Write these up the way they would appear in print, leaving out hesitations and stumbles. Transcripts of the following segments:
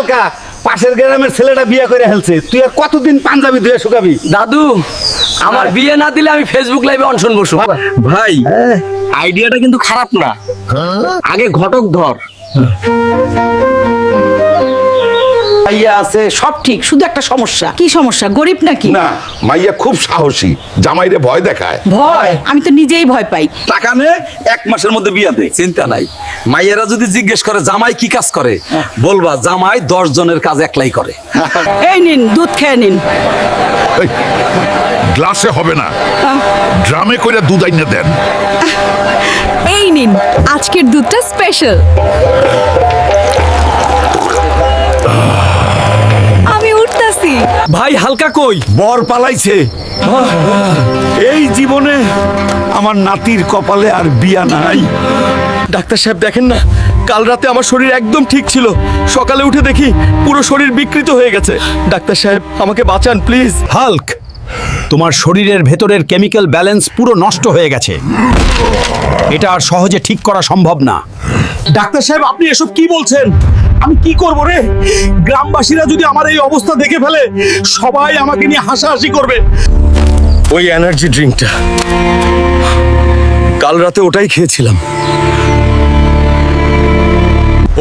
হালকা পাশের গ্রামের ছেলেটা বিয়ে করে ফেলছে, তুই আর কতদিন পাঞ্জাবি ধুয়ে শুকাবি? দাদু আমার বিয়ে না দিলে আমি ফেসবুক লাইভে অনশন বসবো। ভাই আইডিয়াটা কিন্তু খারাপ না, আগে ঘটক ধর। মাইয়া আছে সব ঠিক, শুধু একটা সমস্যা। কি সমস্যা? গরিব নাকি? না, মাইয়া খুব সাহসী, জামাইরে ভয় দেখায়। ভয়? আমি তো নিজেই ভয় পাই। টাকা নে, 1 মাসের মধ্যে বিয়ে দে। চিন্তা নাই, মাইয়েরা যদি জিজ্ঞেস করে জামাই কি কাজ করে, বলবা জামাই 10 জনের কাজ একলাই করে। এই নিন দুধ খেয়ে নিন। এই, গ্লাসে হবে না, ড্রামে করে দুধ আইনে দেন। এই নিন আজকের দুধটা স্পেশাল। আমি উঠতাছি। ভাই হালকা কই? বর পালাইছে। এই জীবনে আমার নাতির কপালে আর বিয়া নাই। ডাক্তার সাহেব দেখেন না, কাল রাতে আমার শরীর একদম ঠিক ছিল, সকালে উঠে দেখি পুরো শরীর বিকৃত হয়ে গেছে। ডাক্তার সাহেব আমাকে বাঁচান প্লিজ। হাল্ক, তোমার শরীরের ভেতরের কেমিক্যাল ব্যালেন্স পুরো নষ্ট হয়ে গেছে, এটা আর সহজে ঠিক করা সম্ভব না। ডাক্তার সাহেব আপনি এসব কি বলছেন? আমি কি করব রে? গ্রামবাসীরা যদি আমার এই অবস্থা দেখে ফেলে, সবাই আমাকে নিয়ে হাসাহাসি করবে। ওই এনার্জি ড্রিঙ্কটা কাল রাতে ওটাই খেয়েছিলাম,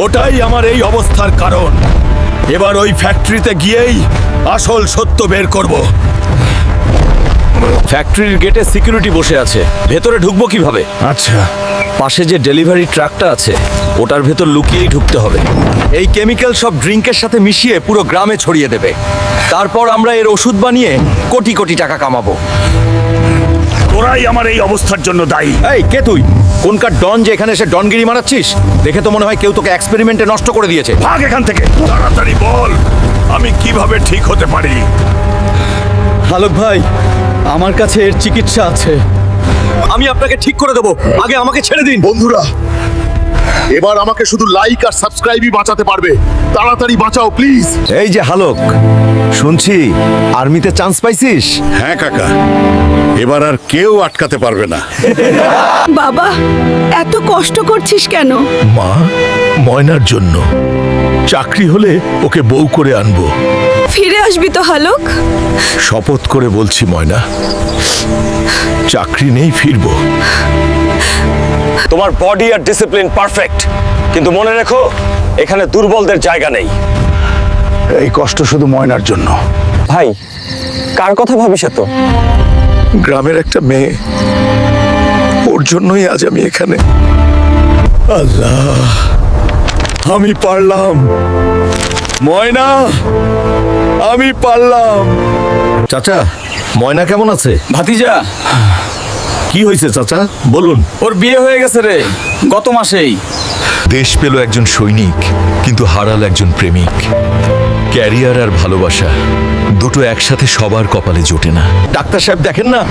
ওটাই আমার এই অবস্থার কারণ। এবার ওই ফ্যাক্টরিতে গিয়েই আসল সত্য বের করব। ফ্যাক্টরির গেটে সিকিউরিটি বসে আছে, ভেতরে ঢুকবো কিভাবে? আচ্ছা, পাশে যে ডেলিভারি ট্রাকটা আছে ওটার ভেতর লুকিয়েই ঢুকতে হবে। এই কেমিক্যাল সব ড্রিঙ্কের সাথে মিশিয়ে পুরো গ্রামে ছড়িয়ে দেবে, তারপর আমরা এর ওষুধ বানিয়ে কোটি কোটি টাকা কামাবো। তোরাই আমার এই অবস্থার জন্য দায়ী। এই কে তুই? কোনকার ডন যে এখানে এসে ডনগিরি মারাচ্ছিস? দেখে তো মনে হয় কেউ তোকে এক্সপেরিমেন্টে নষ্ট করে দিয়েছে। ভাগ এখান থেকে, তাড়াতাড়ি বল আমি কিভাবে ঠিক হতে পারি। হালক ভাই, আমার কাছে এর চিকিৎসা আছে, আমি আপনাকে ঠিক করে দেবো, আগে আমাকে ছেড়ে দিন। বন্ধুরা, এবার আমাকে শুধু লাইক আর সাবস্ক্রাইবই বাঁচাতে পারবে। তাড়াতাড়ি বাঁচাও প্লিজ। এই যে হালক, শুনছি আর্মিতে চান্স পাইছিস? হ্যাঁ কাকা, এবার আর কেউ আটকাতে পারবে না। বাবা এত কষ্ট করছিস কেন? মা, ময়নার জন্য চাকরি হলে ওকে বউ করে আনবো। ফিরে আসবি তো হালক? শপথ করে বলছি ময়না, চাকরি নেই ফিরবো। তোমার বডি আর ডিসিপ্লিন পারফেক্ট, কিন্তু মনে রেখো এখানে দুর্বলদের জায়গা নেই। এই কষ্ট শুধু ময়নার জন্য। ভাই কার কথা ভাবিস তো? গ্রামের একটা মেয়ে, ওর জন্যই আজ আমি এখানে। আল্লাহ, আমি পারলাম ময়না, আমি পারলাম। চাচা, ময়না কেমন আছে? ভাতিজা, কি হয়েছে চাচা বলুন? ওর বিয়ে হয়ে গেছে রে, গত মাসেই। দেশ পেল একজন সৈনিক, কিন্তু হারাল একজন প্রেমিক। ক্যারিয়ার আর ভালোবাসা দুটো একসাথে সবার কপালে জোটে না। ডাক্তার সাহেব দেখেন না,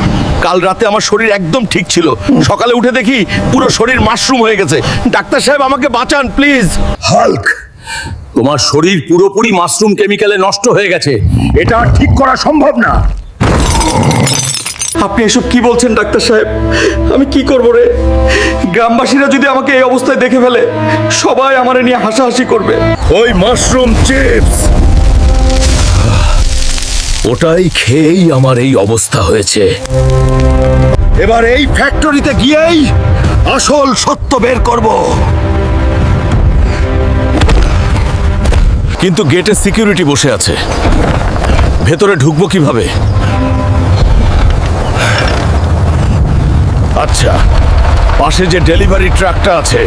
কাল রাতে আমার শরীর একদম ঠিক ছিল, সকালে উঠে দেখি পুরো শরীর মাশরুম হয়ে গেছে। ডাক্তার সাহেব আমাকে বাঁচান প্লিজ। হাল্ক, তোমার শরীর পুরোপুরি মাশরুম কেমিক্যালে নষ্ট হয়ে গেছে, এটা আর ঠিক করা সম্ভব না। আপনি এসব কি বলছেন ডাক্তার সাহেব? আমি কি করব রে? গ্রামবাসীরা যদি আমাকে এই অবস্থায় দেখে ফেলে, সবাই আমারে নিয়ে হাসাহাসি করবে। ওই মাশরুম চিপস, ওটাই খেয়েই আমার এই অবস্থা হয়েছে। এবার এই ফ্যাক্টরিতে গিয়েই আসল সত্য বের করব। কিন্তু গেটে সিকিউরিটি বসে আছে, ভেতরে ঢুকবো কিভাবে? আচ্ছা, পাশে যে ডেলিভারি ট্রাকটা আছে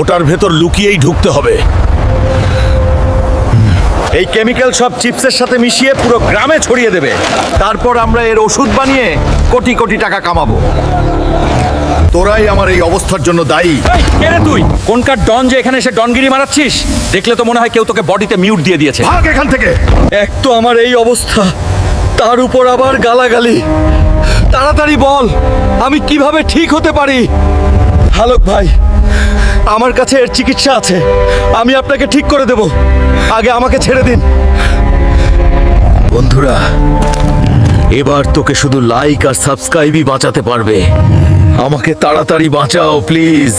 ওটার ভেতর লুকিয়েই ঢুকতে হবে। এই কেমিক্যাল সব চিপসের সাথে মিশিয়ে পুরো গ্রামে ছড়িয়ে দেবে, তারপর আমরা এর ওষুধ বানিয়ে কোটি কোটি টাকা কামাবো। তোরাই আমার এই অবস্থার জন্য দায়ী। এই কে রে তুই? কোনকার ডন যে এখানে এসে ডনগিরি মারাচ্ছিস? দেখলে তো মনে হয় কেউ তোকে বডিতে মিউট দিয়ে দিয়েছে। ভাগ এখান থেকে। এক তো আমার এই অবস্থা, তার উপর আবার গালাগালি। তাড়াতাড়ি বল আমি কিভাবে ঠিক হতে পারি। হালক ভাই, আমার কাছে এর চিকিৎসা আছে, আমি আপনাকে ঠিক করে দেব, আগে আমাকে ছেড়ে দিন। বন্ধুরা, এবার তোকে শুধু লাইক আর সাবস্ক্রাইবই বাঁচাতে পারবে। আমাকে তাড়াতাড়ি বাঁচাও প্লিজ।